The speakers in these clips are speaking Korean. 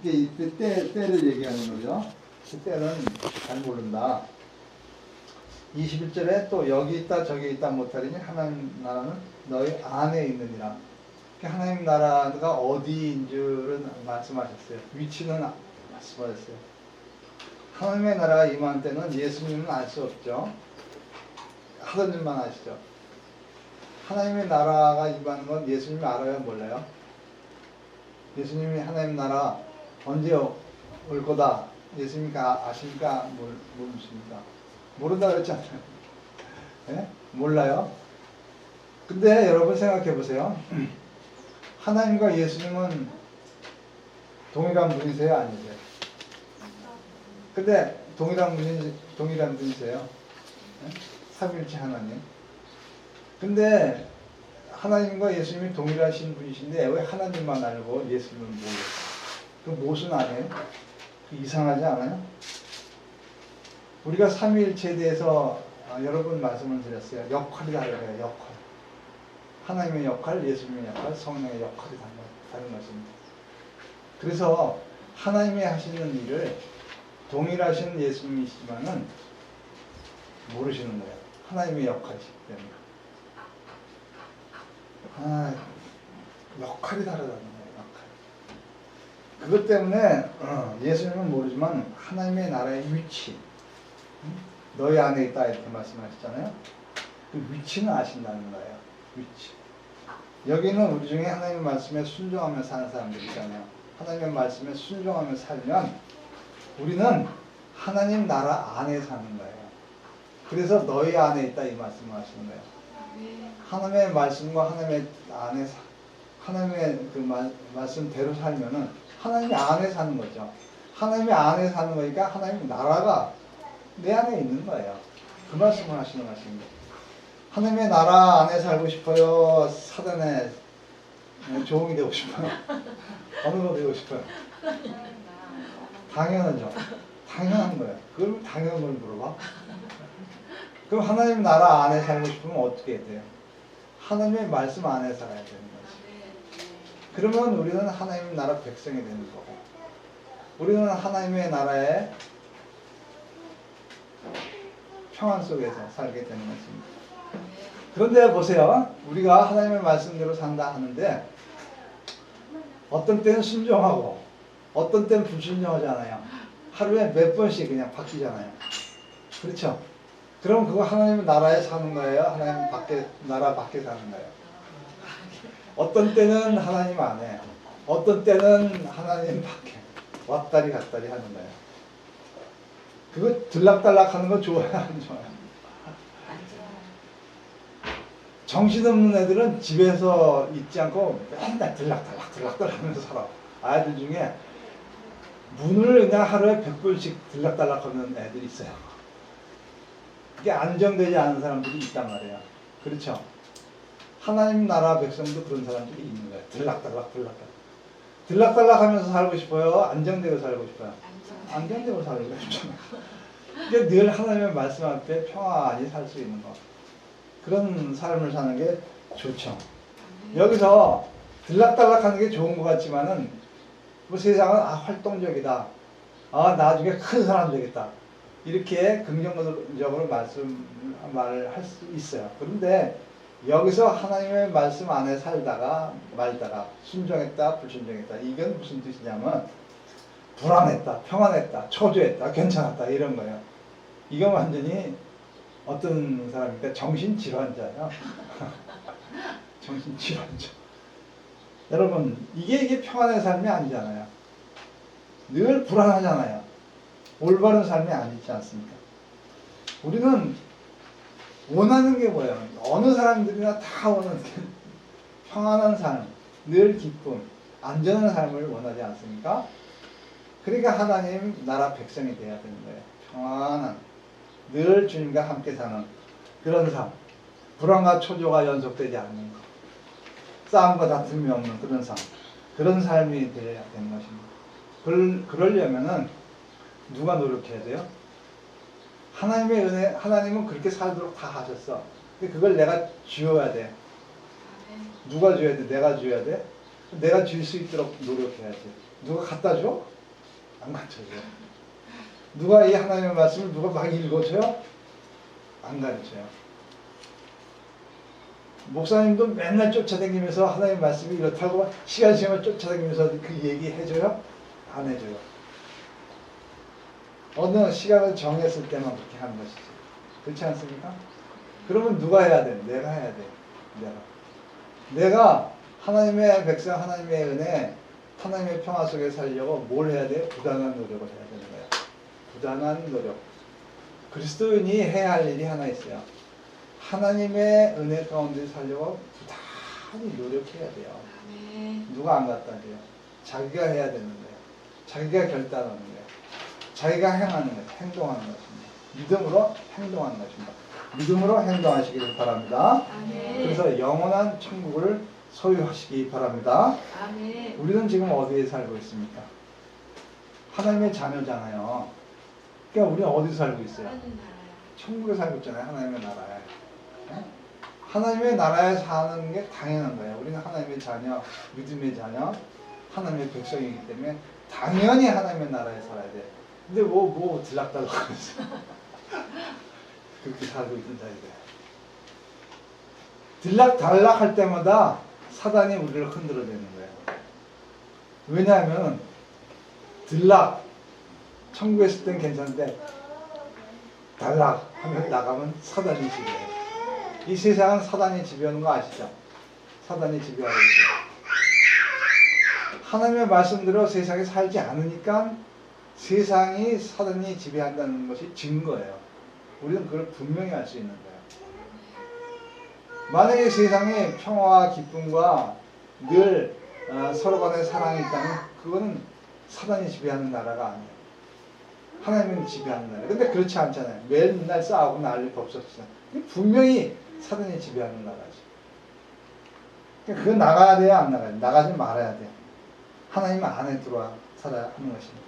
이게 때를 얘기하는 거죠. 그 때는 잘 모른다. 21절에 또 여기 있다 저기 있다 못하리니 하나님 나라는 너희 안에 있느니라. 하나님 나라가 어디인 줄은 말씀하셨어요. 위치는 말씀하셨어요. 하나님의 나라가 임한 때는 예수님은 알 수 없죠. 하던 일만 아시죠. 하나님의 나라가 임하는 건 예수님이 알아요, 몰라요? 예수님이 하나님 나라 언제 올 거다 예수님이 아십니까? 모르십니까? 모른다 그랬잖아요. 네? 몰라요. 근데 여러분 생각해 보세요. 하나님과 예수님은 동일한 분이세요? 아니세요? 근데 동일한 분이세요? 네? 삼위일체 하나님. 근데 하나님과 예수님이 동일하신 분이신데 왜 하나님만 알고 예수님은 모르겠어요? 그 무엇은 아니에요? 이상하지 않아요? 우리가 삼위일체에 대해서 여러 번 말씀을 드렸어요. 역할이 다르요. 역할. 하나님의 역할, 예수님의 역할, 성령의 역할이 다른 것입니다. 그래서 하나님이 하시는 일을 동일하신 예수님이시지만은 모르시는 거예요. 하나님의 역할이시기 때문에. 역할이 다르다는 거예요. 역할. 그것 때문에 예수님은 모르지만 하나님의 나라의 위치, 너희 안에 있다 이렇게 말씀하셨잖아요. 그 위치는 아신다는 거예요. 위치. 여기는 우리 중에 하나님의 말씀에 순종하며 사는 사람들 있잖아요. 하나님의 말씀에 순종하며 살면 우리는 하나님 나라 안에 사는 거예요. 그래서 너희 안에 있다 이 말씀을 하시는 거예요. 하나님의 말씀과 하나님의 안에 하나님의 그 말씀대로 살면은 하나님의 안에 사는 거죠. 하나님의 안에 사는 거니까 하나님의 나라가 내 안에 있는 거예요. 그 말씀을 하시는 것입니다. 하나님의 나라 안에 살고 싶어요? 사단의 조응이 되고 싶어요? 어느 거 되고 싶어요? 당연하죠. 당연한 거예요. 그럼 당연한 걸 물어봐. 그럼 하나님 나라 안에 살고 싶으면 어떻게 해야 돼요? 하나님의 말씀 안에 살아야 되는 거지. 그러면 우리는 하나님 나라 백성이 되는 거고, 우리는 하나님의 나라의 평안 속에서 살게 되는 것입니다. 그런데 보세요. 우리가 하나님의 말씀대로 산다 하는데 어떤 때는 순종하고 어떤 때는 불순종하잖아요. 하루에 몇 번씩 그냥 바뀌잖아요. 그렇죠? 그럼 그거 하나님 나라에 사는 거예요? 하나님 나라 밖에 사는 거예요? 어떤 때는 하나님 안에, 어떤 때는 하나님 밖에 왔다리 갔다리 하는 거예요. 그거 들락달락 하는 거 좋아요? 안 좋아요? 정신없는 애들은 집에서 있지 않고 맨날 들락달락 하면서 살아. 아이들 중에 문을 그냥 하루에 100번씩 들락달락 하는 애들이 있어요. 이게 안정되지 않은 사람들이 있단 말이에요. 그렇죠? 하나님 나라 백성도 그런 사람들이 있는 거예요. 들락달락 하면서 살고 싶어요? 안정되고 살고 싶어요? 안정되고 살고 싶잖아요. 그러니까 늘 하나님의 말씀 앞에 평안히 살 수 있는 것. 그런 삶을 사는 게 좋죠. 여기서 들락달락 하는 게 좋은 것 같지만은 뭐 세상은 활동적이다. 나중에 큰 사람 되겠다. 이렇게 긍정적으로 말을 할 수 있어요. 그런데 여기서 하나님의 말씀 안에 살다가 말다가 순종했다 불순종했다 이건 무슨 뜻이냐면 불안했다 평안했다 초조했다 괜찮았다 이런 거예요. 이건 완전히 어떤 사람입니까? 정신질환자예요. 정신질환자. 여러분 이게 평안의 삶이 아니잖아요. 늘 불안하잖아요. 올바른 삶이 아니지 않습니까? 우리는 원하는 게 뭐예요? 어느 사람들이나 다 원하는 게 평안한 삶, 늘 기쁨, 안전한 삶을 원하지 않습니까? 그러니까 하나님 나라 백성이 돼야 되는 거예요. 평안한, 늘 주님과 함께 사는 그런 삶, 불안과 초조가 연속되지 않는 것, 싸움과 다툼이 없는 그런 삶, 그런 삶이 되어야 되는 것입니다. 그러려면은 누가 노력해야 돼요? 하나님의 은혜, 하나님은 그렇게 살도록 다 하셨어. 근데 그걸 내가 쥐어야 돼. 누가 쥐어야 돼? 내가 쥐어야 돼? 내가 줄 수 있도록 노력해야지. 누가 갖다 줘? 안 가르쳐줘. 누가 이 하나님의 말씀을 누가 막 읽어줘요? 안 가르쳐요. 목사님도 맨날 쫓아다니면서 하나님의 말씀이 이렇다고 시간 쫓아다니면서 그 얘기 해줘요? 안 해줘요. 어느 시간을 정했을 때만 그렇게 하는 것이지. 그렇지 않습니까? 그러면 누가 해야 돼? 내가 해야 돼. 내가 하나님의 백성, 하나님의 은혜, 하나님의 평화 속에 살려고 뭘 해야 돼? 부단한 노력을 해야 되는 거야. 부단한 노력. 그리스도인이 해야 할 일이 하나 있어요. 하나님의 은혜 가운데 살려고 부단히 노력해야 돼요. 누가 안 갖다 줘요? 자기가 해야 되는 거예요. 자기가 결단하는 거예요. 자기가 행하는 거예요. 행동하는 것입니다. 믿음으로 행동하는 것입니다. 믿음으로 행동하시기를 바랍니다. 아멘. 그래서 영원한 천국을 소유하시기 바랍니다. 아멘. 우리는 지금 어디에 살고 있습니까? 하나님의 자녀잖아요. 그러니까 우리는 어디 살고 있어요? 하나님 나라요. 천국에 살고 있잖아요. 하나님의 나라에. 네? 하나님의 나라에 사는 게 당연한 거예요. 우리는 하나님의 자녀, 믿음의 자녀, 하나님의 백성이기 때문에 당연히 하나님의 나라에 살아야 돼. 근데 뭐 들락달락 하면서 그렇게 살고 있는 자리래. 들락달락 할 때마다 사단이 우리를 흔들어대는 거예요. 왜냐하면 천국에 있을 땐 괜찮은데 달락 하면 나가면 사단이 지배해요. 이 세상은 사단이 지배하는 거 아시죠? 사단이 지배하고 있어요. 하나님의 말씀대로 세상에 살지 않으니까 세상이 사단이 지배한다는 것이 증거예요. 우리는 그걸 분명히 알 수 있는 거예요. 만약에 세상에 평화와 기쁨과 늘 서로 간의 사랑이 있다면 그거는 사단이 지배하는 나라가 아니에요. 하나님은 지배하는 나라. 근데 그렇지 않잖아요. 맨날 싸우고 난리 법석지나. 분명히 사단이 지배하는 나라지. 그러니까 그거 나가야 돼요, 안 나가야 돼요? 나가지 말아야 돼요. 하나님 안에 들어와 살아야 하는 것입니다.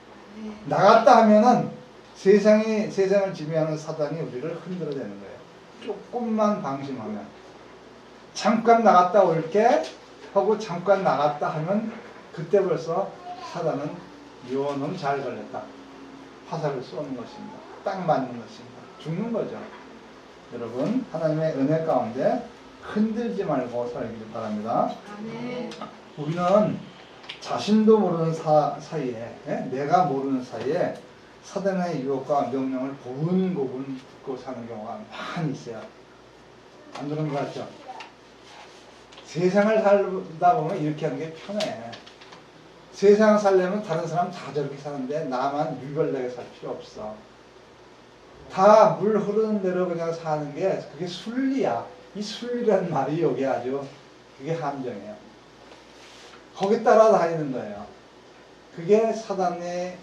나갔다 하면은 세상을 지배하는 사단이 우리를 흔들어대는 거예요. 조금만 방심하면. 잠깐 나갔다 올게 하고 잠깐 나갔다 하면 그때 벌써 사단은 요놈 잘 걸렸다. 화살을 쏘는 것입니다. 딱 맞는 것입니다. 죽는 거죠. 여러분, 하나님의 은혜 가운데 흔들지 말고 살기를 바랍니다. 아멘. 우리는 자신도 모르는 사이에, 내가 모르는 사이에 사단의 유혹과 명령을 고분고분 듣고 사는 경우가 많이 있어요. 안 그런 것 같죠? 세상을 살다 보면 이렇게 하는 게 편해. 세상을 살려면 다른 사람 다 저렇게 사는데 나만 유별나게 살 필요 없어. 다 물 흐르는 대로 그냥 사는 게 그게 순리야. 이 순리라는 말이 여기 아주 그게 함정이에요. 거기 따라 다니는 거예요. 그게 사단이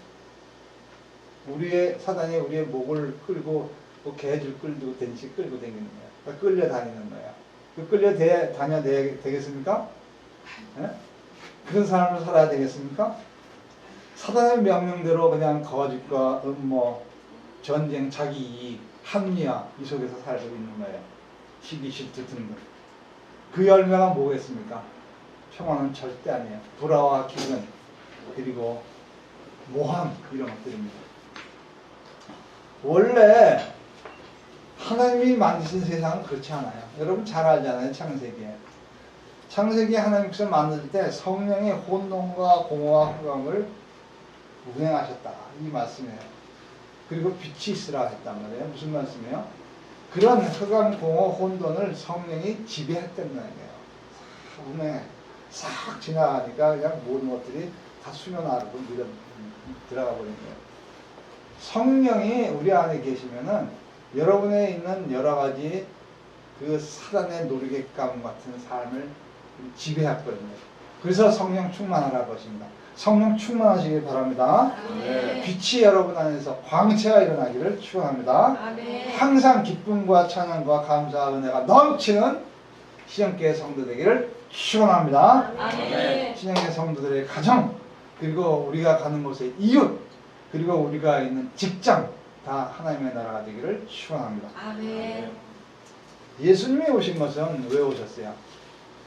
우리의 목을 끌고 개줄 끌고 댄치 끌고 다니는 거예요. 그러니까 끌려다니는 거예요. 그 끌려다녀야 되겠습니까? 네? 그런 삶을 살아야 되겠습니까? 사단의 명령대로 그냥 거짓과 음모, 전쟁, 자기 이익, 합리화 이 속에서 살고 있는 거예요. 시기 질투 등등. 그 열매가 뭐겠습니까? 평화는 절대 아니에요. 불화와 기근 그리고 모함 이런 것들입니다. 원래 하나님이 만드신 세상은 그렇지 않아요. 여러분 잘 알잖아요. 창세기에 하나님께서 만들 때 성령의 혼돈과 공허와 흑암을 운행하셨다. 이 말씀이에요. 그리고 빛이 있으라 했단 말이에요. 무슨 말씀이에요? 그런 흑암, 공허, 혼돈을 성령이 지배했단 말이에요. 운행해. 싹 지나가니까 그냥 모든 것들이 다 수면 아래로 들어가 버린 거예요. 성령이 우리 안에 계시면은 여러분에 있는 여러 가지 그 사단의 놀이객감 같은 삶을 지배했거든요. 그래서 성령 충만하라고 하십니다. 성령 충만하시길 바랍니다. 아멘. 빛이 여러분 안에서 광채가 일어나기를 축원합니다. 아멘. 항상 기쁨과 찬양과 감사와 은혜가 넘치는 신영교회 성도 되기를 축원합니다. 아멘. 신영교회 성도들의 가정 그리고 우리가 가는 곳의 이웃 그리고 우리가 있는 직장 다 하나님의 나라가 되기를 축원합니다. 아멘. 예수님이 오신 것은 왜 오셨어요?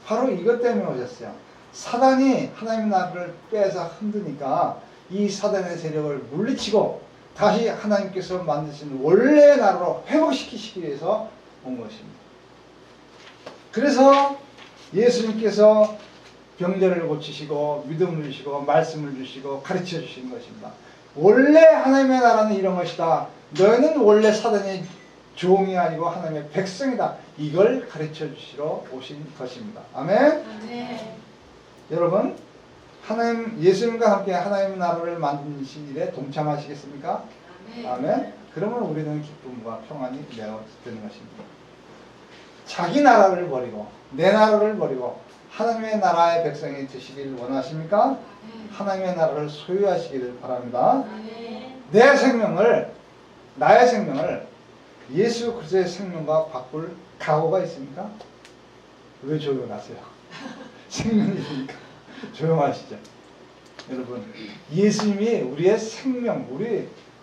바로 이것 때문에 오셨어요. 사단이 하나님의 나라를 빼앗아 흔드니까 이 사단의 세력을 물리치고 다시 하나님께서 만드신 원래의 나라로 회복시키시기 위해서 온 것입니다. 그래서 예수님께서 병자를 고치시고 믿음을 주시고 말씀을 주시고 가르쳐 주신 것입니다. 원래 하나님의 나라는 이런 것이다. 너희는 원래 사단의 종이 아니고 하나님의 백성이다. 이걸 가르쳐 주시러 오신 것입니다. 아멘. 아멘. 여러분, 하나님 예수님과 함께 하나님의 나라를 만드신 일에 동참하시겠습니까? 아멘. 아멘. 그러면 우리는 기쁨과 평안이 되는 것입니다. 자기 나라를 버리고 내 나라를 버리고 하나님의 나라의 백성이 되시길 원하십니까? 아멘. 하나님의 나라를 소유하시기를 바랍니다. 아멘. 내 생명을, 나의 생명을 예수 그리스도의 생명과 바꿀 각오가 있습니까? 왜 조용하세요? 생명이니까 조용하시죠. 여러분, 예수님이 우리의 생명,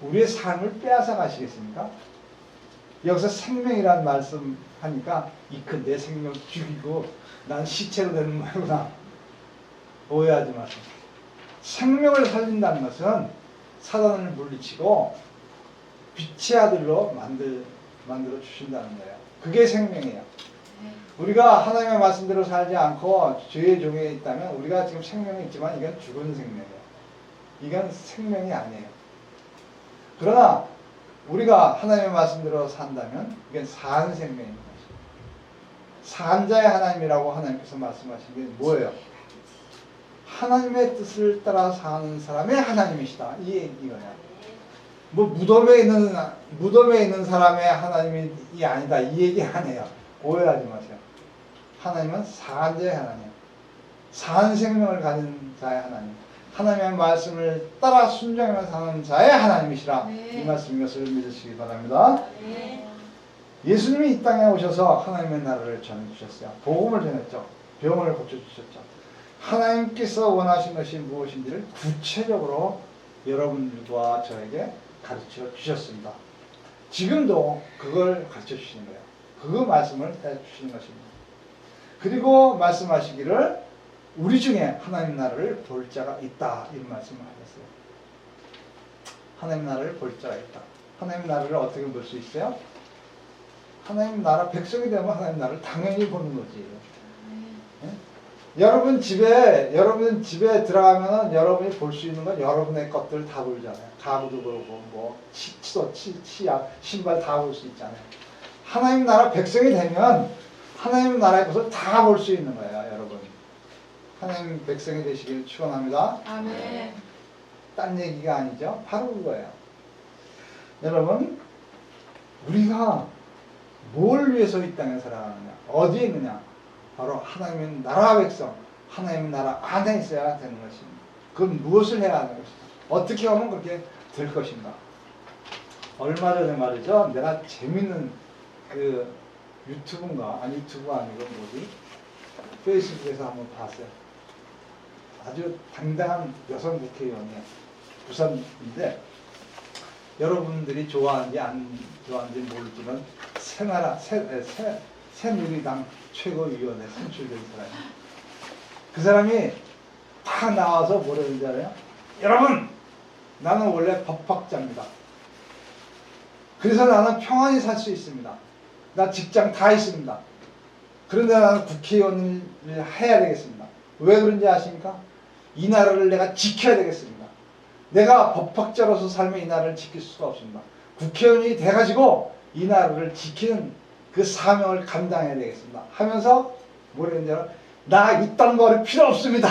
우리의 삶을 빼앗아 가시겠습니까? 여기서 생명이란 말씀 하니까 이큰 내 생명 죽이고 난 시체로 되는 거구나. 오해하지 마세요. 생명을 살린다는 것은 사단을 물리치고 빛의 아들로 만들어 주신다는 거예요. 그게 생명이에요. 우리가 하나님의 말씀대로 살지 않고 죄의 종에 있다면 우리가 지금 생명이 있지만 이건 죽은 생명이에요. 이건 생명이 아니에요. 그러나 우리가 하나님의 말씀대로 산다면 이건 산 생명인 것이에요. 산자의 하나님이라고 하나님께서 말씀하신 게 뭐예요? 하나님의 뜻을 따라 사는 사람의 하나님이시다. 이거야. 뭐 무덤에 있는 사람의 하나님이 아니다. 이 얘기 아니에요. 오해하지 마세요. 하나님은 산자의 하나님, 산 생명을 가진 자의 하나님, 하나님의 말씀을 따라 순종하며 사는 자의 하나님이시라. 네. 이 말씀인 것을 믿으시기 바랍니다. 네. 예수님이 이 땅에 오셔서 하나님의 나라를 전해주셨어요. 복음을 전했죠. 병을 고쳐주셨죠. 하나님께서 원하신 것이 무엇인지를 구체적으로 여러분과 저에게 가르쳐 주셨습니다. 지금도 그걸 가르쳐 주시는 거예요. 그 말씀을 해주시는 것입니다. 그리고 말씀하시기를 우리 중에 하나님 나라를 볼 자가 있다. 이런 말씀을 하셨어요. 하나님 나라를 볼 자가 있다. 하나님 나라를 어떻게 볼 수 있어요? 하나님 나라 백성이 되면 하나님 나라를 당연히 보는 거지. 예? 여러분 집에 들어가면은 여러분이 볼 수 있는 건 여러분의 것들 다 보잖아요. 가구도 그렇고 뭐 치도 치약 신발 다 볼 수 있잖아요. 하나님 나라 백성이 되면 하나님 나라의 것을 다 볼 수 있는 거예요, 여러분. 하나님 백성이 되시길 축원합니다. 아멘. 딴 얘기가 아니죠. 바로 그거예요. 여러분, 우리가 뭘 위해서 이 땅에 살아가느냐? 어디에 있느냐? 바로 하나님의 나라 백성, 하나님의 나라 안에 있어야 되는 것입니다. 그건 무엇을 해야 하는 것입니다. 어떻게 하면 그렇게 될 것인가? 얼마 전에 말이죠. 내가 재밌는 그 유튜브가 아니고 뭐지? 페이스북에서 한번 봤어요. 아주 당당한 여성 국회의원이에요. 부산인데 여러분들이 좋아하는지 안 좋아하는지 모르지만 새누리당 최고위원회 선출된 사람이에요. 그 사람이 다 나와서 뭐라 그러는지 알아요? 여러분! 나는 원래 법학자입니다. 그래서 나는 평안히 살 수 있습니다. 나 직장 다 있습니다. 그런데 나는 국회의원을 해야 되겠습니다. 왜 그런지 아십니까? 이 나라를 내가 지켜야 되겠습니다. 내가 법학자로서 살면 이 나라를 지킬 수가 없습니다. 국회의원이 돼가지고 이 나라를 지키는 그 사명을 감당해야 되겠습니다. 하면서 뭐라 그러는지 알아? 나 이딴 머리 필요 없습니다.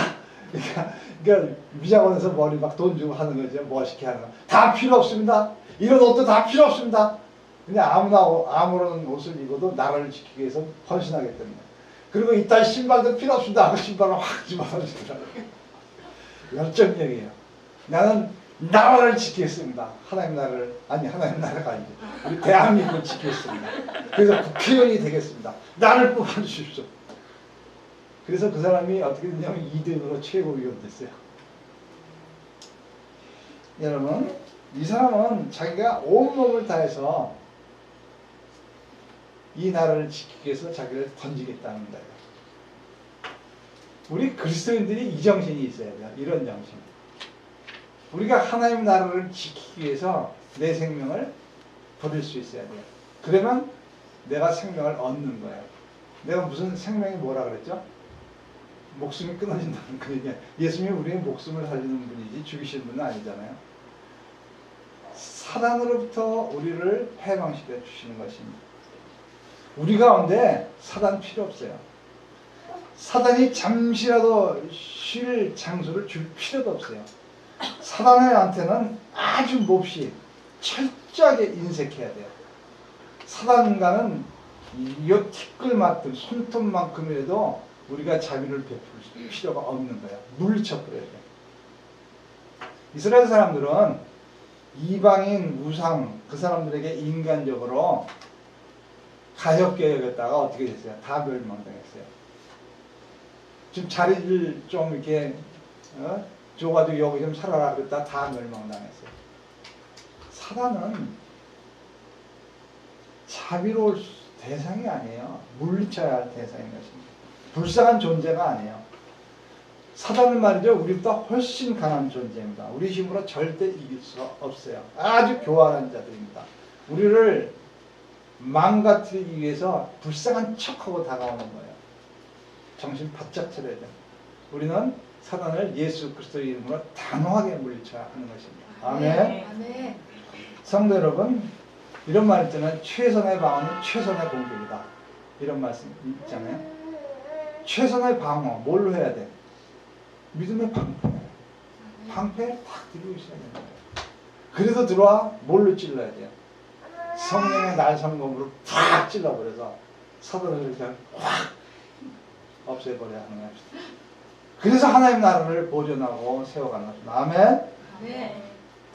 그러니까 미장원에서 머리 막 돈 주고 하는 거죠. 멋있게 하는 거. 다 필요 없습니다. 이런 옷도 다 필요 없습니다. 그냥 아무런 옷을 입어도 나라를 지키기 위해서 헌신하겠다는 거예요. 그리고 이딴 신발도 필요 없습니다 하고 신발을 확 집어넣으시더라고요. 열정적이에요. 나는 나라를 지키겠습니다. 하나님 나라가 아니죠. 우리 대한민국을 지키겠습니다. 그래서 국회의원이 되겠습니다. 나를 뽑아주십시오. 그래서 그 사람이 어떻게 됐냐면 2등으로 최고위원 됐어요. 여러분, 이 사람은 자기가 온몸을 다해서 이 나라를 지키기 위해서 자기를 던지겠다는 거예요. 우리 그리스도인들이 이 정신이 있어야 돼요. 이런 정신. 우리가 하나님 나라를 지키기 위해서 내 생명을 버릴 수 있어야 돼요. 그러면 내가 생명을 얻는 거예요. 내가 무슨 생명이 뭐라 그랬죠? 목숨이 끊어진다는 거예요. 예수님이 우리의 목숨을 살리는 분이지 죽이시는 분은 아니잖아요. 사단으로부터 우리를 해방시켜 주시는 것입니다. 우리 가운데 사단 필요 없어요. 사단이 잠시라도 쉴 장소를 줄 필요도 없어요. 사단한테는 아주 몹시 철저하게 인색해야 돼요. 사단과는 이 티끌만큼 손톱만큼이라도 우리가 자비를 베풀 필요가 없는 거예요. 물리쳐버려야 돼요. 이스라엘 사람들은 이방인 우상 그 사람들에게 인간적으로 가엾게 여겼다가 어떻게 됐어요? 다 멸망당했어요. 지금 자리를 좀 이렇게 줘가지고 여기 좀 살아라 그랬다 다 멸망당했어요. 사단은 자비로울 대상이 아니에요. 물리쳐야 할 대상인 것입니다. 불쌍한 존재가 아니에요. 사단은 말이죠. 우리보다 훨씬 강한 존재입니다. 우리 힘으로 절대 이길 수 없어요. 아주 교활한 자들입니다. 우리를 망가뜨리기 위해서 불쌍한 척하고 다가오는 거예요. 정신 바짝 차려야 돼요. 우리는 사단을 예수 그리스도의 이름으로 단호하게 물리쳐야 하는 것입니다. 아멘. 아멘. 성도 여러분, 이런 말 있잖아요. 최선의 방어는 최선의 공격이다. 이런 말씀 있잖아요. 최선의 방어, 뭘로 해야 돼? 믿음의 방패. 방패를 탁 들고 있어야 되는 거예요. 그래서 들어와 뭘로 찔러야 돼요? 성령의 날성검으로 팍 찔러버려서 사단을 그냥 확 없애버려야 하는 것입니다. 그래서 하나님 나라를 보존하고 세워가는 것입니다. 아멘. 네.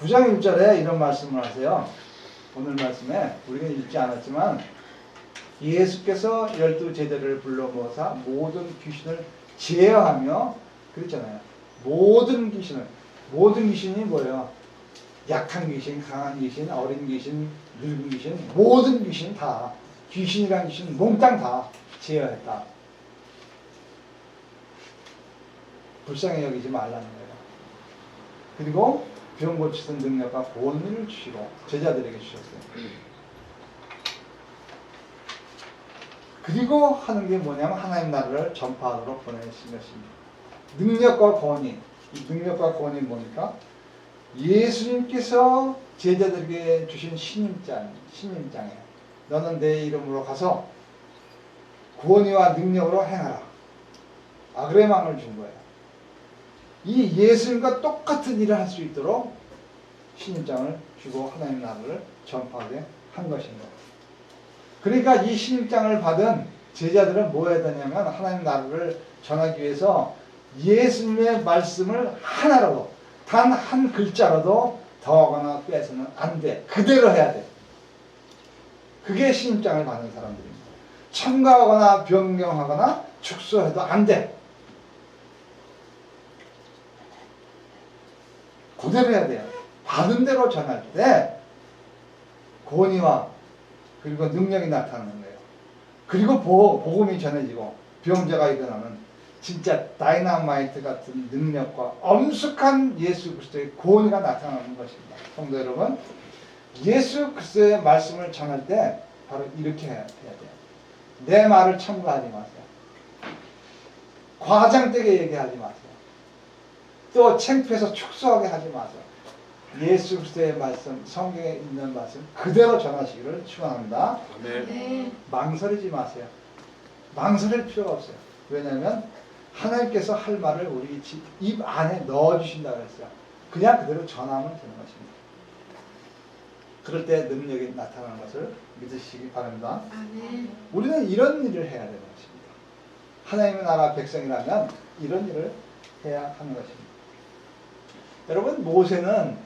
9장 1절에 이런 말씀을 하세요. 오늘 말씀에 우리가 읽지 않았지만 예수께서 12 제자를 불러 모으사 모든 귀신을 제어하며 그랬잖아요. 모든 귀신이 뭐예요? 약한 귀신, 강한 귀신, 어린 귀신, 늙은 귀신, 모든 귀신 다 귀신이란 귀신 몽땅 다 제어했다. 불쌍히 여기지 말라는 거예요. 그리고 병 고치는 능력과 권위를 주시고 제자들에게 주셨어요. 그리고 하는 게 뭐냐면 하나님 나라를 전파하도록 보내신 것입니다. 능력과 권위. 이 능력과 권위 뭐니까? 예수님께서 제자들에게 주신 신임장이에요. 너는 내 이름으로 가서 권위와 능력으로 행하라. 아그레망을 준 거예요. 이 예수님과 똑같은 일을 할 수 있도록 신임장을 주고 하나님 나라를 전파하게 한 것입니다. 그러니까 이 신임장을 받은 제자들은 뭐 해야 되냐면 하나님 나라를 전하기 위해서 예수님의 말씀을 하나라도 단 한 글자라도 더하거나 빼서는 안 돼. 그대로 해야 돼. 그게 신임장을 받는 사람들입니다. 첨가하거나 변경하거나 축소해도 안 돼. 그대로 해야 돼요. 받은 대로 전할 때 권위와 그리고 능력이 나타나는 거예요. 그리고 복음이 전해지고 병자가 일어나는 진짜 다이너마이트 같은 능력과 엄숙한 예수 그리스도의 권위가 나타나는 것입니다. 성도 여러분, 예수 그리스도의 말씀을 전할 때 바로 이렇게 해야 돼요. 내 말을 첨가하지 마세요. 과장되게 얘기하지 마세요. 또 창피해서 축소하게 하지 마세요. 예수 그리스도의 말씀, 성경에 있는 말씀 그대로 전하시기를 축원합니다. 네. 망설이지 마세요. 망설일 필요가 없어요. 왜냐하면 하나님께서 할 말을 우리 입 안에 넣어주신다고 했어요. 그냥 그대로 전하면 되는 것입니다. 그럴 때 능력이 나타나는 것을 믿으시기 바랍니다. 아멘. 우리는 이런 일을 해야 되는 것입니다. 하나님의 나라 백성이라면 이런 일을 해야 하는 것입니다. 여러분, 모세는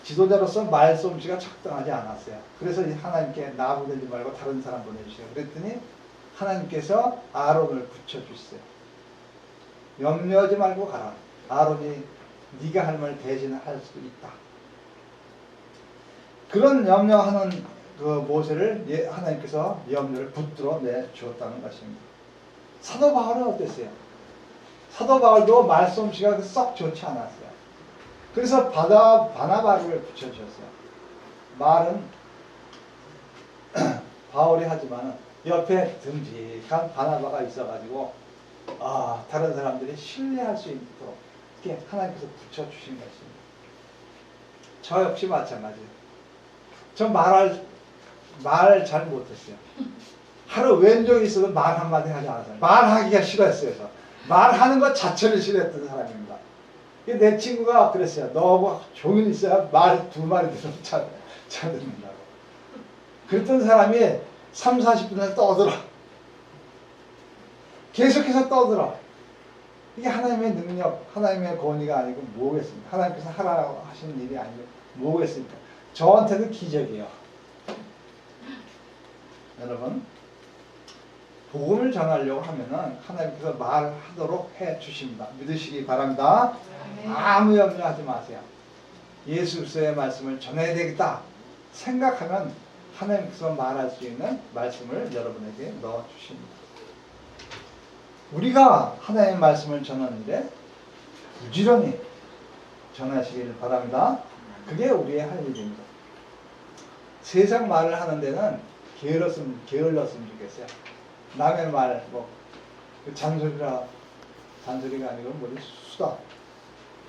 지도자로서 말솜씨가 적당하지 않았어요. 그래서 하나님께 나 보내지 말고 다른 사람 보내주세요. 그랬더니 하나님께서 아론을 붙여주세요. 염려하지 말고 가라. 아론이 네가 할 말 대신 할 수도 있다. 그런 염려하는 그 모세를 하나님께서 염려를 붙들어 내주었다는 것입니다. 사도 바울은 어땠어요? 사도 바울도 말솜씨가 썩 좋지 않았어요. 그래서 바나바를 붙여주셨어요. 말은 바울이 하지만 옆에 듬직한 바나바가 있어가지고 다른 사람들이 신뢰할 수 있도록 이렇게 하나님께서 붙여주신 것입니다. 저 역시 마찬가지예요. 저 말 잘 못했어요. 하루 왼쪽에 있어도 말 한마디 하지 않았어요. 말하기가 싫었어요. 말하는 것 자체를 싫어했던 사람입니다. 내 친구가 그랬어요. 너하고 종일 있어야 말 두 마리 들으면 잘 듣는다고. 그랬던 사람이 3, 40분을 떠들어. 계속해서 떠들어. 이게 하나님의 능력, 하나님의 권위가 아니고 뭐겠습니까? 하나님께서 하라고 하시는 일이 아니고 뭐겠습니까? 저한테는 기적이에요. 여러분, 복음을 전하려고 하면은 하나님께서 말하도록 해 주십니다. 믿으시기 바랍니다. 아무 염려하지 마세요. 예수 그리스도의 말씀을 전해야 되겠다 생각하면 하나님께서 말할 수 있는 말씀을 여러분에게 넣어 주십니다. 우리가 하나님의 말씀을 전하는데 부지런히 전하시기를 바랍니다. 그게 우리의 할 일입니다. 세상 말을 하는 데는 게을렀으면 좋겠어요. 남의 말, 잔소리가 아니고 수다.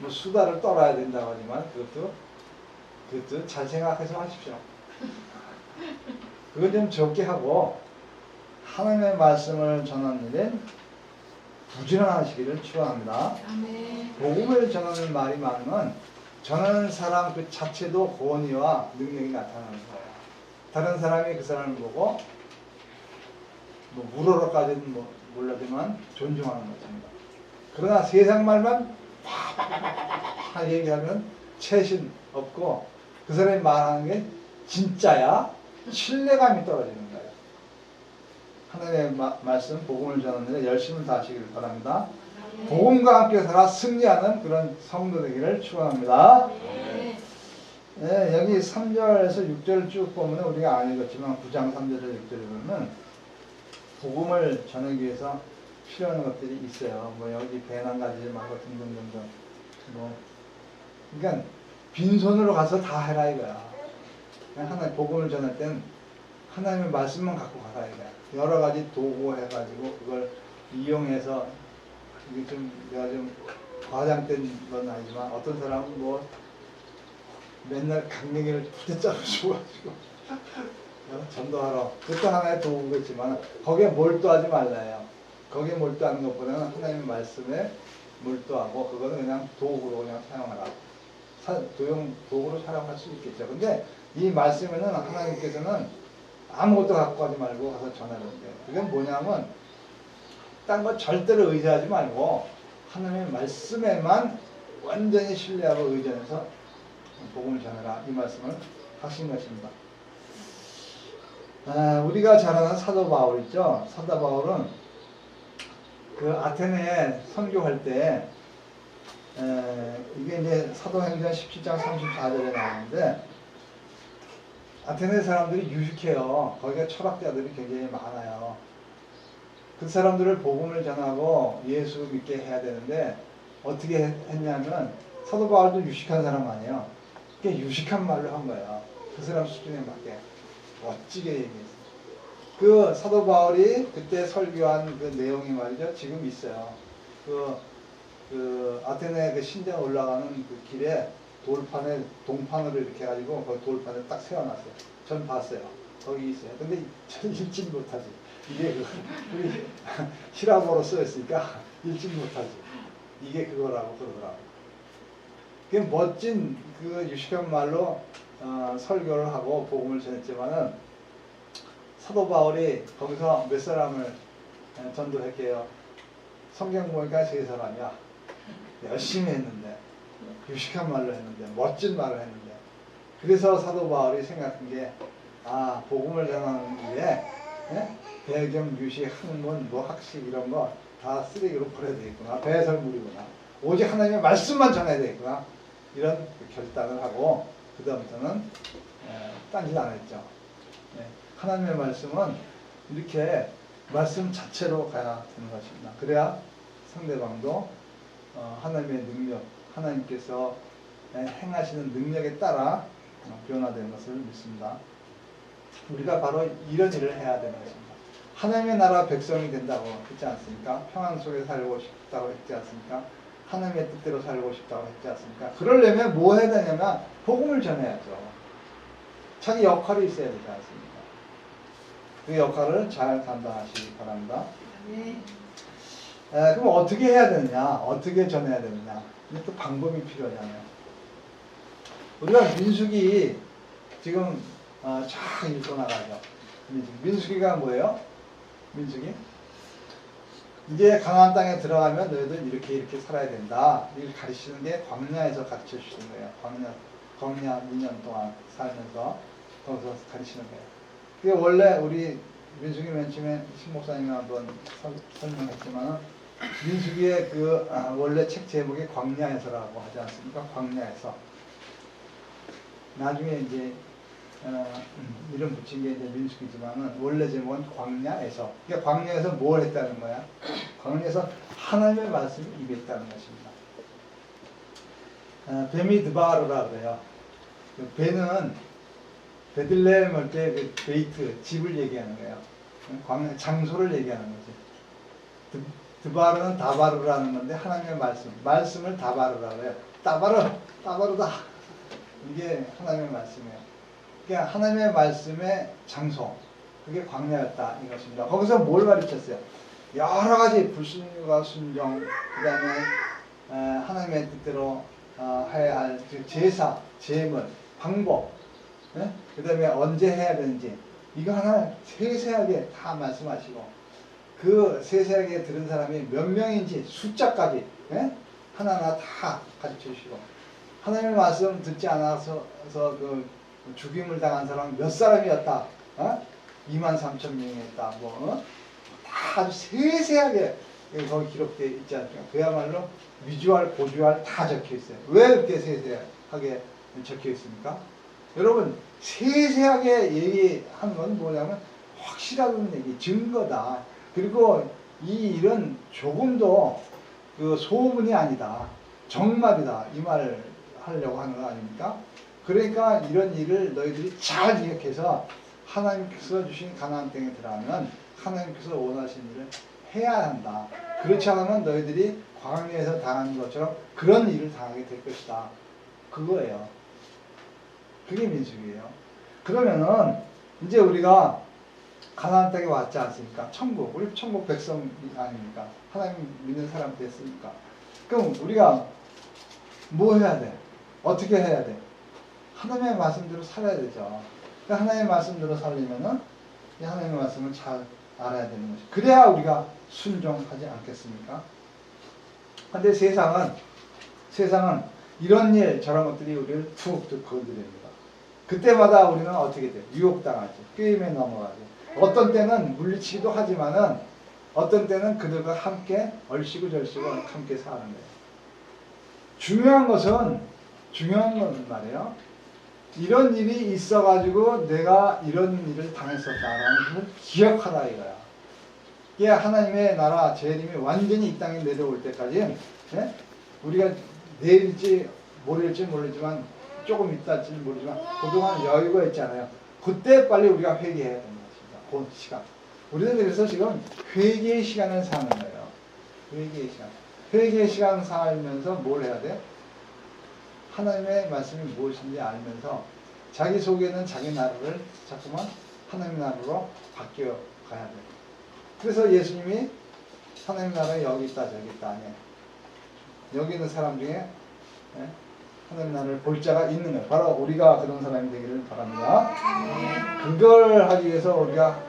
수다를 떨어야 된다고 하지만 그것도 잘 생각해서 하십시오. 그거 좀 적게 하고 하나님의 말씀을 전하는 일엔 부지런하시기를 축원합니다. 복음을 전하는 말이 많으면 전하는 사람 그 자체도 권위와 능력이 나타나는 거예요. 다른 사람이 그 사람을 보고 물어러까지는 몰라지만 존중하는 것입니다. 그러나 세상 말만 팍팍팍팍 얘기하면 채신 없고 그 사람이 말하는 게 진짜야 신뢰감이 떨어지는 거예요. 하나님의 말씀 복음을 전하는데 열심히 다하시기를 바랍니다. 복음과 함께 살아 승리하는 그런 성도 되기를 축원합니다. 네, 여기 3절에서 6절을 쭉 보면 우리가 안 읽었지만 9장 3절에서 6절을 보면 복음을 전하기 위해서 필요한 것들이 있어요. 여기 배낭 가지지 말고 등등등등. 그러니까 빈손으로 가서 다 해라 이거야. 하나님 복음을 전할 땐 하나님의 말씀만 갖고 가라 이거야. 여러 가지 도구 해가지고 그걸 이용해서 이게 내가 좀 과장된 건 아니지만 어떤 사람은 맨날 강냉이를 부대짜로 줘가지고 전도하러 그것도 하나의 도구겠지만 거기에 몰두하지 말라요. 거기에 몰두하는 것보다는 하나님의 말씀에 몰두하고 그거는 그냥 도구로 그냥 사용하라. 도구로 사용할 수 있겠죠. 근데 이 말씀에는 하나님께서는 아무것도 갖고 가지 말고 가서 전하는데 그게 뭐냐면 딴 거 절대로 의지하지 말고 하나님의 말씀에만 완전히 신뢰하고 의존해서 복음을 전하라 이 말씀을 하신 것입니다. 우리가 잘 아는 사도 바울 있죠. 사도 바울은 그 아테네에 선교할 때 이게 이제 사도행전 17장 34절에 나오는데 아테네 사람들이 유식해요. 거기가 철학자들이 굉장히 많아요. 그 사람들을 복음을 전하고 예수 믿게 해야 되는데 어떻게 했냐면 사도 바울도 유식한 사람 아니에요. 그게 유식한 말로 한 거예요. 그 사람 수준에 맞게 멋지게 얘기했어요. 그 사도 바울이 그때 설교한 그 내용이 말이죠. 지금 있어요. 그 아테네 그 신전 올라가는 그 길에 돌판에 동판으로 이렇게 해가지고 그 돌판에 딱 세워놨어요. 전 봤어요. 거기 있어요. 근데 전 읽지 못하지. 이게 우리 히라보로 써있으니까 읽지 못하지. 이게 그거라고 그러더라고. 그 멋진 그 유식한 말로 설교를 하고 복음을 전했지만은 사도 바울이 거기서 몇 사람을 전도했게요. 성경 보니까 3사람이야. 열심히 했는데 유식한 말로 했는데 멋진 말을 했는데 그래서 사도 바울이 생각한 게 복음을 전하는 일에 배경, 유식, 학문, 학식 이런 거 다 쓰레기로 버려야 되겠구나. 배설물이구나. 오직 하나님의 말씀만 전해야 되겠구나. 이런 결단을 하고 그 다음부터는 딴짓 안 했죠. 하나님의 말씀은 이렇게 말씀 자체로 가야 되는 것입니다. 그래야 상대방도 하나님의 능력, 하나님께서 행하시는 능력에 따라 변화되는 것을 믿습니다. 우리가 바로 이런 일을 해야 되는 것입니다. 하나님의 나라 백성이 된다고 했지 않습니까? 평안 속에 살고 싶다고 했지 않습니까? 하나님의 뜻대로 살고 싶다고 했지 않습니까? 그러려면 뭐 해야 되냐면 복음을 전해야죠. 자기 역할이 있어야 되지 않습니까? 그 역할을 잘 감당하시기 바랍니다. 그럼 어떻게 해야 되느냐? 어떻게 전해야 되느냐? 이게 또 방법이 필요하잖아요. 우리가 민수기 지금 쫙 읽고 나가죠. 민수기가 뭐예요? 민수기? 이제 가나안 땅에 들어가면 너희들 이렇게 살아야 된다. 이걸 가르치는 게 광야에서 가르쳐 주시는 거예요. 광야 2년 동안 살면서 거기서 가르치는 거예요. 그게 원래 우리 민수기 맨 처음에 신목사님이 한번 설명했지만 민수기의 그 원래 책 제목이 광야에서라고 하지 않습니까? 광야에서. 나중에 이제 이름 붙인 게 이제 민수기지만은 원래 제목은 광야에서. 그러니까 광야에서 뭘 했다는 거야? 광야에서 하나님의 말씀이 입에 있다는 것입니다. 뱀이 드바르라 그래요. 배는 베들레헴 할 때 그 베이트 집을 얘기하는 거예요. 광야 장소를 얘기하는 거지. 드바르는 다바르라는 건데 하나님의 말씀을 다바르라 그래요. 따바르다. 이게 하나님의 말씀이에요. 그러니까 하나님의 말씀의 장소, 그게 광야였다 이것입니다. 거기서 뭘 가르쳤어요? 여러 가지 불순과 순종, 그 다음에 하나님의 뜻대로 해야 할 제사, 제물, 방법, 그 다음에 언제 해야 되는지 이거 하나 세세하게 다 말씀하시고 그 세세하게 들은 사람이 몇 명인지 숫자까지 하나하나 다 가르쳐 주시고 하나님의 말씀 듣지 않아서 그 죽임을 당한 사람 몇 사람이었다. 23,000명이었다. 다 아주 세세하게 거기 기록되어 있지 않습니까? 그야말로 위주알, 고주알 다 적혀 있어요. 왜 그렇게 세세하게 적혀 있습니까? 여러분, 세세하게 얘기하는 건 뭐냐면 확실한 얘기, 증거다. 그리고 이 일은 조금도 그 소문이 아니다. 정말이다. 이 말을 하려고 하는 거 아닙니까? 그러니까 이런 일을 너희들이 잘 기억해서 하나님께서 주신 가나안 땅에 들어가면 하나님께서 원하시는 일을 해야 한다. 그렇지 않으면 너희들이 광야에서 당하는 것처럼 그런 일을 당하게 될 것이다. 그거예요. 그게 민수기예요. 그러면은 이제 우리가 가나안 땅에 왔지 않습니까? 천국, 우리 천국 백성 아닙니까? 하나님 믿는 사람 됐으니까. 그럼 우리가 뭐 해야 돼? 어떻게 해야 돼? 하나님의 말씀대로 살아야 되죠. 하나님의 말씀대로 살려면은 이 하나님의 말씀을 잘 알아야 되는 것이. 그래야 우리가 순종하지 않겠습니까? 근데 세상은 이런 일 저런 것들이 우리를 툭툭 건드립니다. 그때마다 우리는 어떻게 돼요? 유혹당하지. 게임에 넘어가지. 어떤 때는 물리치기도 하지만은 어떤 때는 그들과 함께 얼씨구절씨구 함께 사는 거예요. 중요한 건 말이에요. 이런 일이 있어가지고 내가 이런 일을 당했었다라는 것을 기억하라 이거야. 이게 하나님의 나라 재림이 완전히 이 땅에 내려올 때까지 우리가 내일일지 모레일지 모르지만 조금 있다지 모르지만 그동안 여유가 있잖아요. 그때 빨리 우리가 회개해야 되는 것입니다. 그 시간. 우리는 그래서 지금 회개의 시간을 사는 거예요. 회개의 시간. 회개의 시간 살면서 뭘 해야 돼? 하나님의 말씀이 무엇인지 알면서 자기 속에는 자기 나라를 자꾸만 하나님의 나라로 바뀌어 가야 돼. 그래서 예수님이 하나님의 나라에 여기 있다 저기 있다 아니에요. 여기 있는 사람 중에 하나님의 나라를 볼 자가 있는 거예요. 바로 우리가 그런 사람이 되기를 바랍니다. 그걸 하기 위해서 우리가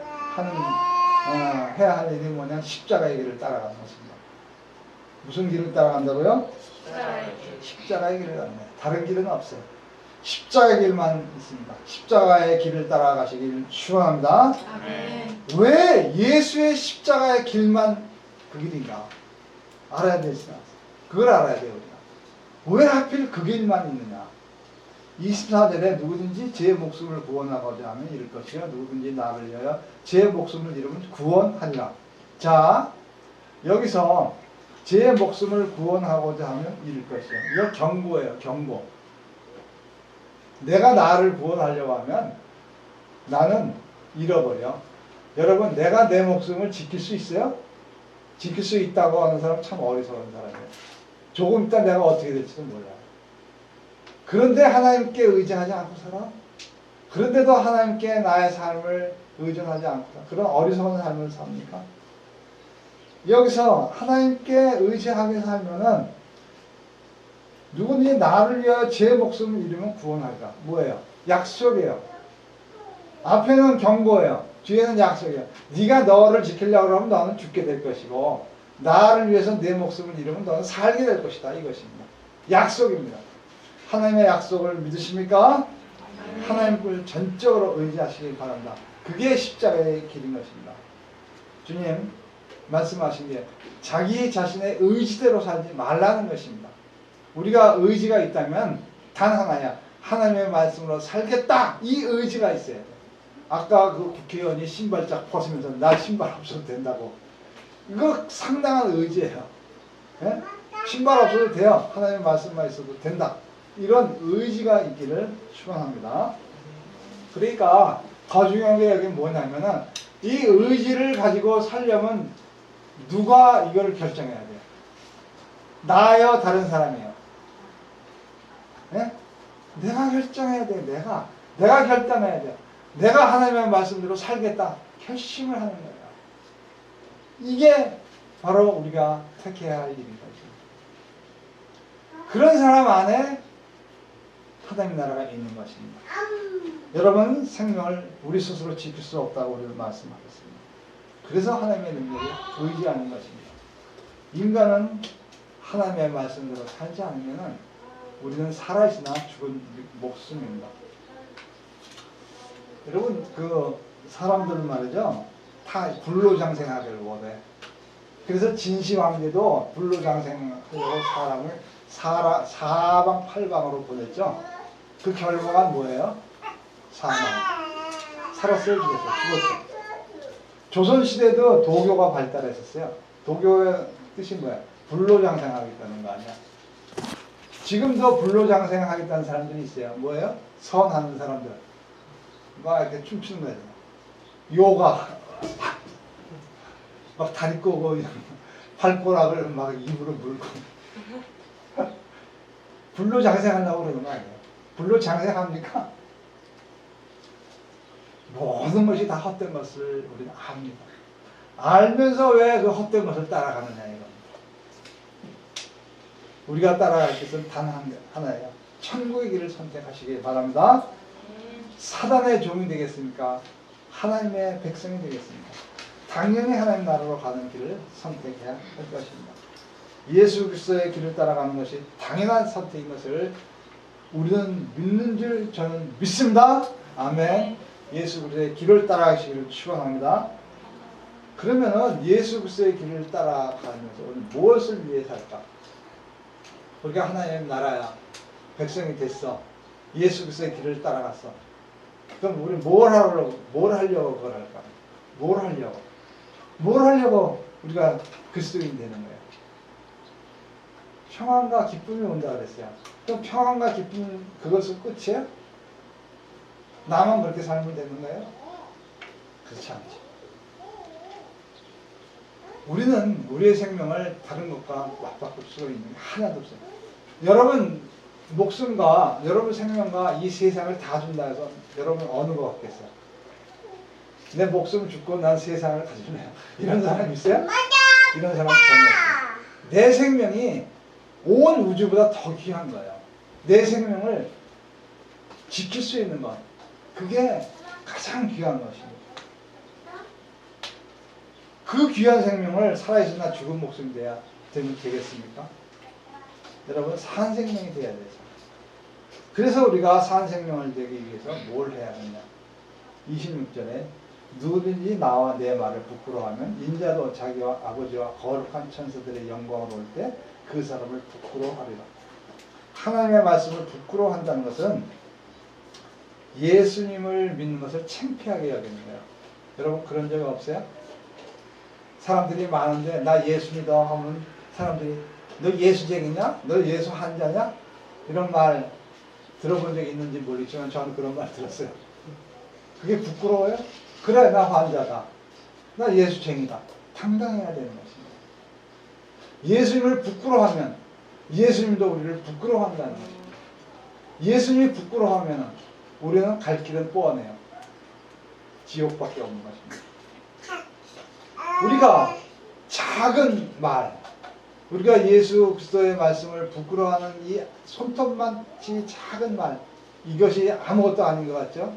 해야 할 일이 뭐냐? 십자가의 길을 따라가는 것입니다. 무슨 길을 따라간다고요? 십자가의 길을 가는 거예요. 다른 길은 없어요. 십자가의 길만 있습니다. 십자가의 길을 따라가시길 축원합니다. 왜 예수의 십자가의 길만 그 길인가? 알아야 되지 않습니까? 그걸 알아야 돼요. 우리가. 왜 하필 그 길만 있느냐? 24절에 누구든지 제 목숨을 구원하고자 하면 이룰 것이요 누구든지 나를 위하여 제 목숨을 잃으면 구원하리라. 자, 여기서 제 목숨을 구원하고자 하면 잃을 것이요. 이거 경고예요. 경고. 내가 나를 구원하려고 하면 나는 잃어버려. 여러분, 내가 내 목숨을 지킬 수 있어요? 지킬 수 있다고 하는 사람 참 어리석은 사람이에요. 조금 있다 내가 어떻게 될지도 몰라요. 그런데 하나님께 의지하지 않고 살아? 그런데도 하나님께 나의 삶을 의존하지 않고 살아? 그런 어리석은 삶을 삽니까? 여기서 하나님께 의지하게 살면은 누구든지 나를 위하여 제 목숨을 잃으면 구원하리라. 뭐예요? 약속이에요. 앞에는 경고예요. 뒤에는 약속이에요. 네가 너를 지키려고 하면 너는 죽게 될 것이고 나를 위해서 내 목숨을 잃으면 너는 살게 될 것이다. 이것입니다. 약속입니다. 하나님의 약속을 믿으십니까? 하나님을 전적으로 의지하시기 바랍니다. 그게 십자가의 길인 것입니다. 주님 말씀하신 게 자기 자신의 의지대로 살지 말라는 것입니다. 우리가 의지가 있다면 단 하나야. 하나님의 말씀으로 살겠다. 이 의지가 있어야 돼. 아까 그 국회의원이 신발짝 벗으면서 나 신발 없어도 된다고. 이거 상당한 의지예요. 예? 신발 없어도 돼요. 하나님의 말씀만 있어도 된다. 이런 의지가 있기를 축원합니다. 그러니까 더 중요한 게 여기 뭐냐면은 이 의지를 가지고 살려면 누가 이걸 결정해야 돼요? 나요, 다른 사람이요? 예? 내가 결정해야 돼. 내가 결단해야 돼. 내가 하나님의 말씀대로 살겠다. 결심을 하는 거예요. 이게 바로 우리가 택해야 할 일인 거죠. 그런 사람 안에 하나님 나라가 있는 것입니다. 여러분 생명을 우리 스스로 지킬 수 없다고 우리는 말씀하겠습니다. 그래서 하나님의 능력에 의지하는 것입니다. 인간은 하나님의 말씀대로 살지 않으면 우리는 살아있으나 죽은 목숨입니다. 여러분 그 사람들은 말이죠. 다 불로장생하기를 원해. 그래서 진시황제도 불로장생하려고 사람을 사방팔방으로 보냈죠. 그 결과가 뭐예요? 사망. 살았어요, 죽었죠. 조선시대도 도교가 발달했었어요. 도교의 뜻이 뭐야? 불로장생하겠다는 거 아니야? 지금도 불로장생하겠다는 사람들이 있어요. 뭐예요? 선하는 사람들. 막 이렇게 춤추는 거예요. 요가. 막 다리 꼬고, 발꼬락을 막 입으로 물고. 불로장생하려고 그러는 거 아니에요? 불로장생합니까? 모든 것이 다 헛된 것을 우리는 압니다. 알면서 왜 그 헛된 것을 따라가느냐 이겁니다. 우리가 따라갈 것은 단 하나예요. 천국의 길을 선택하시기 바랍니다. 사단의 종이 되겠습니까? 하나님의 백성이 되겠습니까? 당연히 하나님 나라로 가는 길을 선택해야 할 것입니다. 예수 그리스도의 길을 따라가는 것이 당연한 선택인 것을 우리는 믿는 줄 저는 믿습니다. 아멘. 예수 그리스도의 길을 따라가시기를 축원합니다. 그러면은 예수 그리스도의 길을 따라가면서 우리는 무엇을 위해 살까? 우리가 하나님의 나라야. 백성이 됐어. 예수 그리스도의 길을 따라갔어. 그럼 우리 뭘 하려고 그걸 할까? 뭘 하려고 우리가 그리스도인이 되는 거예요? 평안과 기쁨이 온다 그랬어요. 그럼 평안과 기쁨 그것은 끝이에요? 나만 그렇게 살면 되는 거예요? 그렇지 않죠. 우리는 우리의 생명을 다른 것과 맞바꿀 수가 있는 게 하나도 없어요. 여러분 목숨과 여러분 생명과 이 세상을 다 준다 해서 여러분 어느 거 같겠어요? 내 목숨을 죽고 난 세상을 가질래요. 이런 사람 있어요? 이런 사람 전혀 없어요. 내 생명이 온 우주보다 더 귀한 거예요. 내 생명을 지킬 수 있는 것. 그게 가장 귀한 것입니다. 그 귀한 생명을 살아있으나 죽은 목숨이 되면 되겠습니까? 여러분 산 생명이 돼야 되죠. 그래서 우리가 산 생명을 되기 위해서 뭘 해야 하느냐. 26절에 누구든지 나와 내 말을 부끄러워하면 인자도 자기와 아버지와 거룩한 천사들의 영광을 올 때 그 사람을 부끄러워하리라. 하나님의 말씀을 부끄러워한다는 것은 예수님을 믿는 것을 창피하게 여기는 거예요. 여러분 그런 적 없어요? 사람들이 많은데 나 예수 믿어 하면 사람들이 너 예수쟁이냐? 너 예수 환자냐? 이런 말 들어본 적이 있는지 모르겠지만 저는 그런 말 들었어요. 그게 부끄러워요? 그래, 나 환자다. 나 예수쟁이다. 당당해야 되는 것입니다. 예수님을 부끄러워하면 예수님도 우리를 부끄러워한다는 것입니다. 예수님이 부끄러워하면 우리는 갈 길은 뻔해요. 지옥밖에 없는 것입니다. 우리가 작은 말, 우리가 예수 그리스도의 말씀을 부끄러워하는 이 손톱만치 작은 말, 이것이 아무것도 아닌 것 같죠?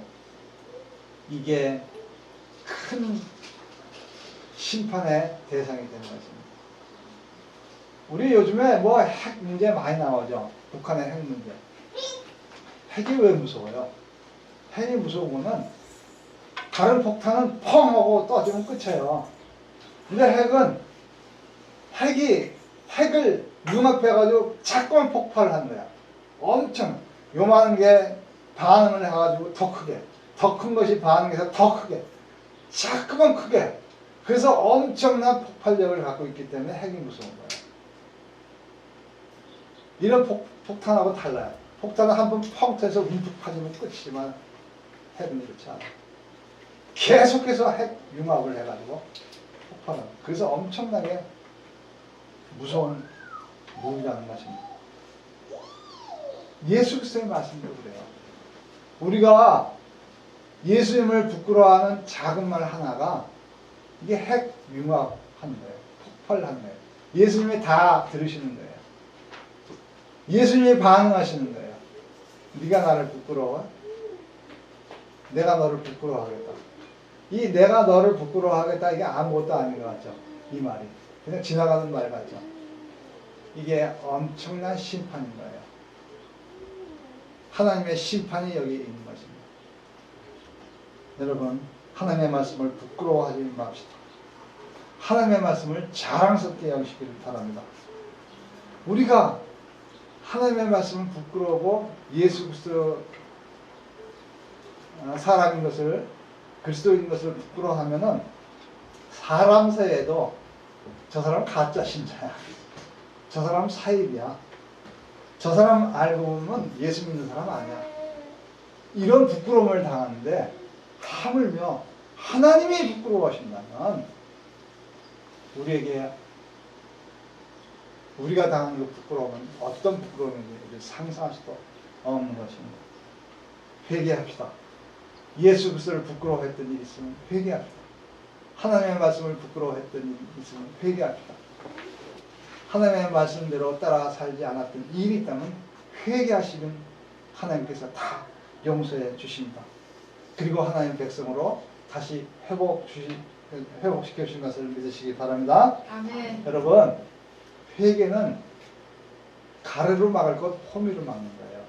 이게 큰 심판의 대상이 되는 것입니다. 우리 요즘에 뭐 핵 문제 많이 나오죠? 북한의 핵 문제. 핵이 왜 무서워요? 핵이 무서운 거는 다른 폭탄은 펑 하고 떠지면 끝이에요. 근데 핵을 융합해가지고 자꾸만 폭발을 한 거야. 엄청 요만한 게 반응을 해가지고 더 크게, 더 큰 것이 반응해서 더 크게, 자꾸만 크게. 그래서 엄청난 폭발력을 갖고 있기 때문에 핵이 무서운 거예요. 이런 폭탄하고 달라요. 폭탄은 한번 펑 터져서 움푹 파지면 끝이지만 핵은 그렇지 않아요. 계속해서 핵 융합을 해가지고 폭발하는. 그래서 엄청나게 무서운 무기라는 것입니다. 예수 그리스도의 말씀도 그래요. 우리가 예수님을 부끄러워하는 작은 말 하나가 이게 핵 융합하는 거예요. 폭발하는 거예요. 예수님이 다 들으시는 거예요. 예수님이 반응하시는 거예요. 네가 나를 부끄러워? 내가 너를 부끄러워하겠다. 이 내가 너를 부끄러워하겠다 이게 아무것도 아닌 것 같죠? 이 말이. 그냥 지나가는 말 같죠? 이게 엄청난 심판인 거예요. 하나님의 심판이 여기 있는 것입니다. 여러분, 하나님의 말씀을 부끄러워하지 맙시다. 하나님의 말씀을 자랑스럽게 여기시기를 바랍니다. 우리가 하나님의 말씀을 부끄러워하고 예수 그리스도 사람인 것을, 그리스도인 것을 부끄러워하면은 사람 사이에도 저 사람 가짜 신자야. 저 사람 사입이야. 저 사람 알고 보면 예수 믿는 사람 아니야. 이런 부끄러움을 당하는데 하물며 하나님이 부끄러워하신다면 우리가 당하는 그 부끄러움은 어떤 부끄러움인지 우리 상상할 수도 없는 것입니다. 회개합시다. 예수 그리스도를 부끄러워했던 일이 있으면 회개합시다. 하나님의 말씀을 부끄러워했던 일이 있으면 회개합시다. 하나님의 말씀대로 따라 살지 않았던 일이 있다면 회개하시면 하나님께서 다 용서해 주십니다. 그리고 하나님 백성으로 다시 회복시켜 주신 것을 믿으시기 바랍니다. 아멘. 여러분, 회개는 가래로 막을 것 호미로 막는 거예요.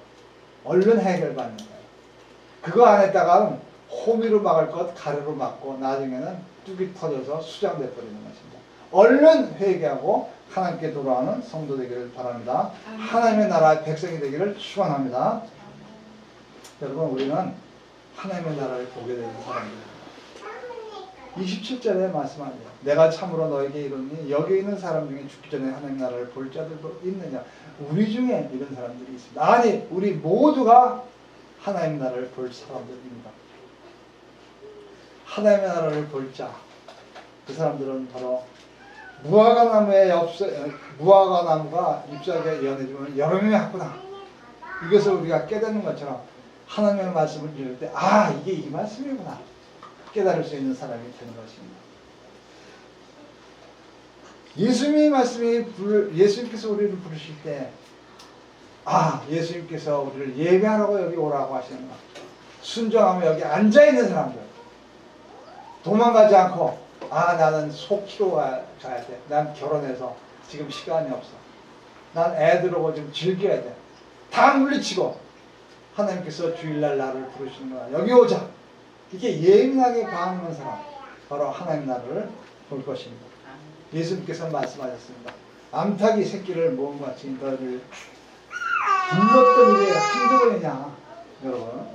얼른 해결받는 거예요. 그거 안 했다가는 호미로 막을 것 가래로 막고 나중에는 뚝이 터져서 수장돼 버리는 것입니다. 얼른 회개하고 하나님께 돌아오는 성도 되기를 바랍니다. 아멘. 하나님의 나라의 백성이 되기를 축원합니다. 여러분, 우리는 하나님의 나라를 보게 되는 사람들입니다. 27절에 말씀하죠. 내가 참으로 너에게 이르니 여기 있는 사람 중에 죽기 전에 하나님 나라를 볼 자들도 있느냐. 우리 중에 이런 사람들이 있습니다. 아니, 우리 모두가 하나님 나라를 볼 사람들입니다. 하나님의 나라를 볼 자, 그 사람들은 바로 무화과나무가 잎사귀가 연해지면 여러 명이 왔구나. 이것을 우리가 깨닫는 것처럼 하나님의 말씀을 들을 때 이게 이 말씀이구나 깨달을 수 있는 사람이 되는 것입니다. 예수님께서 우리를 부르실 때 예수님께서 우리를 예배하라고 여기 오라고 하시는 것. 순종하면 여기 앉아있는 사람들 도망가지 않고 나는 속 키로 가야 돼. 난 결혼해서 지금 시간이 없어. 난 애들 오고 좀 즐겨야 돼. 다 물리치고 하나님께서 주일날 나를 부르시는 거야. 여기 오자. 이렇게 예민하게 반응하는 사람 바로 하나님 나라를 볼 것입니다. 예수님께서 말씀하셨습니다. 암탉이 새끼를 모음같이 너를 불렀던 일이 한두 번이냐. 여러분,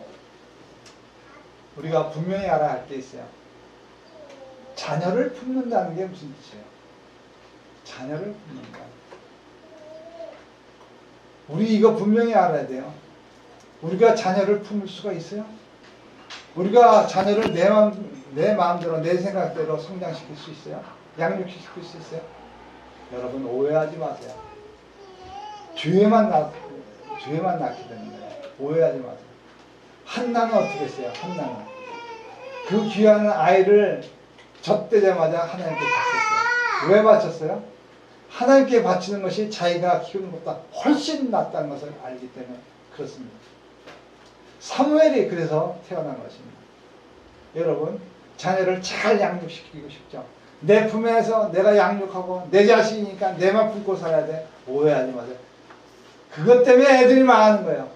우리가 분명히 알아야 할 게 있어요. 자녀를 품는다는 게 무슨 뜻이에요? 자녀를 품는다. 우리 이거 분명히 알아야 돼요. 우리가 자녀를 품을 수가 있어요? 우리가 자녀를 내 마음대로 내 생각대로 성장시킬 수 있어요? 양육시킬 수 있어요? 여러분 오해하지 마세요. 죄만 낳게 되는 거예요. 오해하지 마세요. 한나는 어떻게 했어요? 한나는 그 귀한 아이를 젖대자마자 하나님께 바쳤어요. 왜 바쳤어요? 하나님께 바치는 것이 자기가 키우는 것보다 훨씬 낫다는 것을 알기 때문에 그렇습니다. 사무엘이 그래서 태어난 것입니다. 여러분 자녀를 잘 양육시키고 싶죠? 내 품에서 내가 양육하고 내 자식이니까 내만 품고 살아야 돼. 오해하지 마세요. 그것 때문에 애들이 망하는 거예요.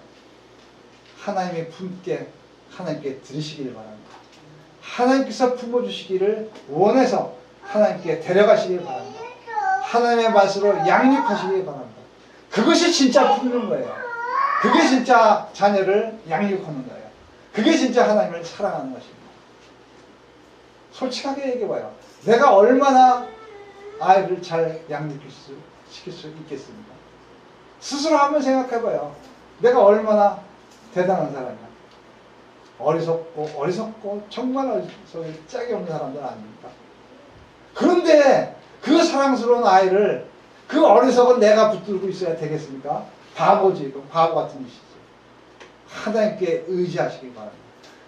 하나님의 품께 하나님께 드리시기를 바랍니다. 하나님께서 품어주시기를 원해서 하나님께 데려가시길 바랍니다. 하나님의 맛으로 양육하시길 바랍니다. 그것이 진짜 품는 거예요. 그게 진짜 자녀를 양육하는 거예요. 그게 진짜 하나님을 사랑하는 것입니다. 솔직하게 얘기해봐요. 내가 얼마나 아이를 잘 양육시킬 수 있겠습니까? 스스로 한번 생각해봐요. 내가 얼마나 대단한 사람이야. 어리석고 정말 어리석고 짝이 없는 사람들 아닙니까? 그런데 그 사랑스러운 아이를 그 어리석은 내가 붙들고 있어야 되겠습니까? 바보지, 바보 같은 짓이지. 하나님께 의지하시기 바랍니다.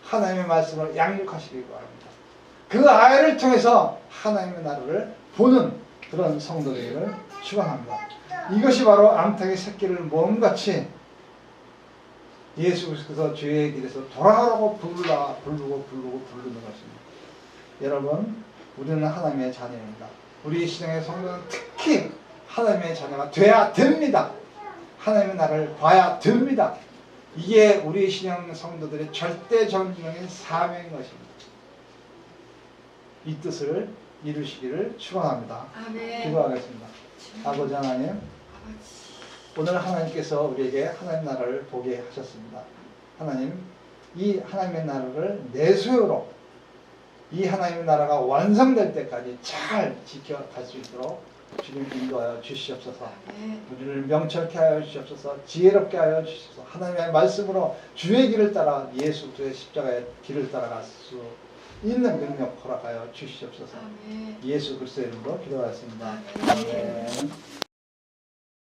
하나님의 말씀을 양육하시기 바랍니다. 그 아이를 통해서 하나님의 나라를 보는 그런 성도되기를 축원합니다. 이것이 바로 암탉의 새끼를 몸같이 예수 그리스도께서 죄의 길에서 돌아가라고 부르는 것입니다. 여러분, 우리는 하나님의 자녀입니다. 우리 신앙의 성도는 특히 하나님의 자녀가 돼야 됩니다. 하나님의 나라를 봐야 됩니다. 이게 우리 신앙 성도들의 절대적인 사명인 것입니다. 이 뜻을 이루시기를 축원합니다. 아멘. 기도하겠습니다. 아버지 하나님, 오늘 하나님께서 우리에게 하나님 나라를 보게 하셨습니다. 하나님, 이 하나님의 나라를 내 소유로 이 하나님의 나라가 완성될 때까지 잘 지켜갈 수 있도록 주님 인도하여 주시옵소서. 우리를 명철케 하여 주시옵소서. 지혜롭게 하여 주시옵소서. 하나님의 말씀으로 주의 길을 따라 예수 그리스도의 십자가의 길을 따라갈 수 있는 능력 허락하여 주시옵소서. 예수 그리스도의 이름으로 기도하였습니다. 아멘.